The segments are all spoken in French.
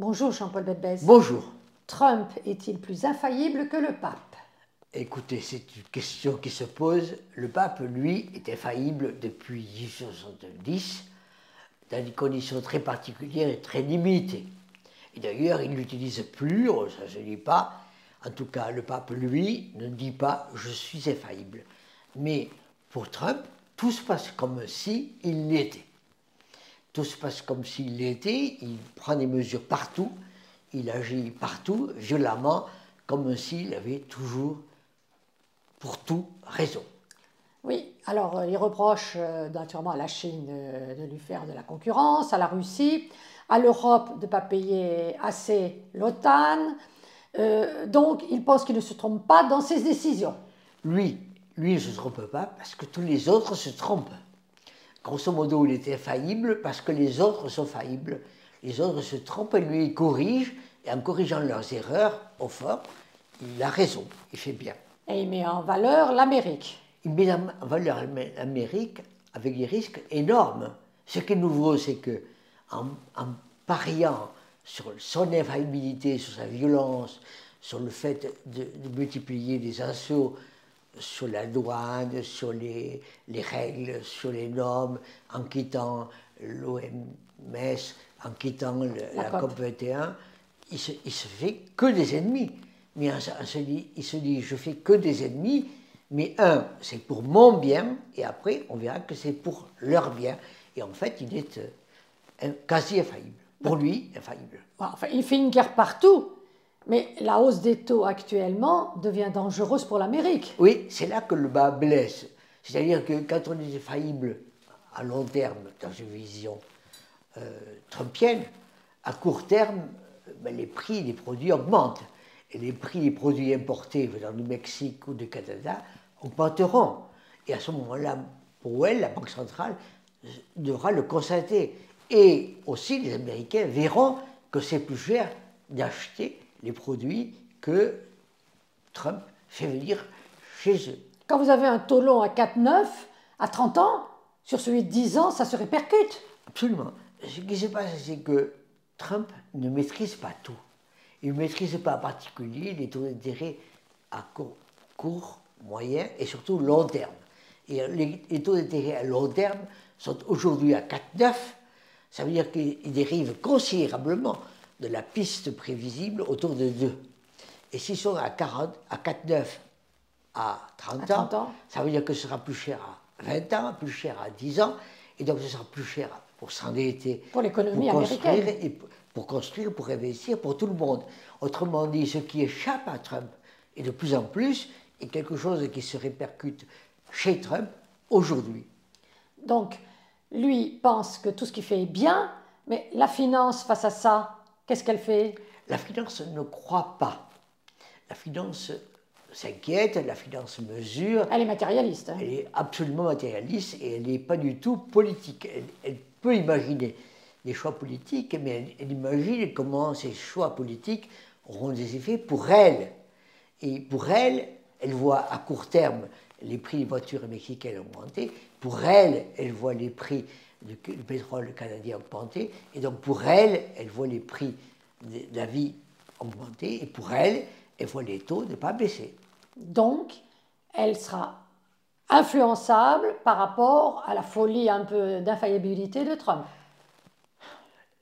Bonjour Jean-Paul Belbès. Bonjour. Trump est-il plus infaillible que le pape? Écoutez, c'est une question qui se pose. Le pape, lui, est infaillible depuis 1870, dans des conditions très particulières et très limitées. Et d'ailleurs, il ne l'utilise plus, ça ne se dit pas. En tout cas, le pape, lui, ne dit pas « je suis infaillible ». Mais pour Trump, tout se passe comme s'il l'était. Tout se passe comme s'il l'était, il prend des mesures partout, il agit partout, violemment, comme s'il avait toujours, pour tout, raison. Oui, alors il reproche naturellement à la Chine de lui faire de la concurrence, à la Russie, à l'Europe de ne pas payer assez l'OTAN. Donc il pense qu'il ne se trompe pas dans ses décisions. Lui ne se trompe pas parce que tous les autres se trompent. Grosso modo, il est infaillible parce que les autres sont faillibles. Les autres se trompent et lui, il corrige. Et en corrigeant leurs erreurs, au fond, il a raison, il fait bien. Et il met en valeur l'Amérique. Il met en valeur l'Amérique avec des risques énormes. Ce qui est nouveau, c'est que en pariant sur son infaillibilité, sur sa violence, sur le fait de multiplier les assauts sur la douane, sur les règles, sur les normes, en quittant l'OMS, en quittant la COP 21, il se fait que des ennemis. Mais il se dit, je fais que des ennemis, mais c'est pour mon bien, et après, on verra que c'est pour leur bien. Et en fait, il est quasi infaillible. Pour lui, infaillible. Enfin, il fait une guerre partout, mais la hausse des taux actuellement devient dangereuse pour l'Amérique. Oui, c'est là que le bas blesse. C'est-à-dire que quand on est infaillible à long terme, dans une vision trumpienne, à court terme, les prix des produits augmentent. Et les prix des produits importés venant du Mexique ou du Canada augmenteront. Et à ce moment-là, pour elle, la Banque centrale devra le constater. Et aussi, les Américains verront que c'est plus cher d'acheter les produits que Trump fait venir chez eux. Quand vous avez un taux long à 4,9, à 30 ans, sur celui de 10 ans, ça se répercute. Absolument. Ce qui se passe, c'est que Trump ne maîtrise pas tout. Il ne maîtrise pas en particulier les taux d'intérêt à court, moyen et surtout long terme. Et les taux d'intérêt à long terme sont aujourd'hui à 4,9. Ça veut dire qu'ils dérivent considérablement de la piste prévisible autour de 2. Et s'ils sont à 4,9 à 30 ans, ça veut dire que ce sera plus cher à 20 ans, plus cher à 10 ans, et donc ce sera plus cher pour s'endetter, pour l'économie américaine. Et pour construire, pour investir, pour tout le monde. Autrement dit, ce qui échappe à Trump, et de plus en plus, est quelque chose qui se répercute chez Trump aujourd'hui. Donc, lui pense que tout ce qu'il fait est bien, mais la finance, face à ça, qu'est-ce qu'elle fait? La finance ne croit pas. La finance s'inquiète, la finance mesure. Elle est matérialiste. Hein. Elle est absolument matérialiste et elle n'est pas du tout politique. Elle peut imaginer des choix politiques, mais elle imagine comment ces choix politiques auront des effets pour elle. Et pour elle, elle voit à court terme les prix des voitures mexicaines augmenter. Pour elle, elle voit les prix du pétrole canadien augmenter. Et donc pour elle, elle voit les prix de la vie augmenter. Et pour elle, elle voit les taux ne pas baisser. Donc, elle sera influençable par rapport à la folie un peu d'infaillibilité de Trump.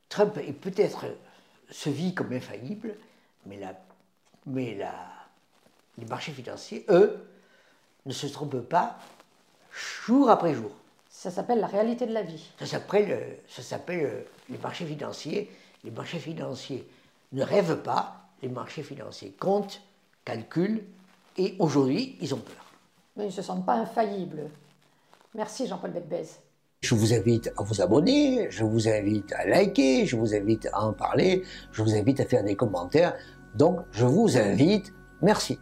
Trump est peut-être se vit comme infaillible, mais les marchés financiers, eux, ne se trompent pas jour après jour. Ça s'appelle la réalité de la vie. Ça s'appelle les marchés financiers. Les marchés financiers ne rêvent pas, les marchés financiers comptent, calculent, et aujourd'hui, ils ont peur. Mais ils ne se sentent pas infaillibles. Merci Jean-Paul Belbès. Je vous invite à vous abonner, je vous invite à liker, je vous invite à en parler, je vous invite à faire des commentaires. Donc, je vous invite, merci.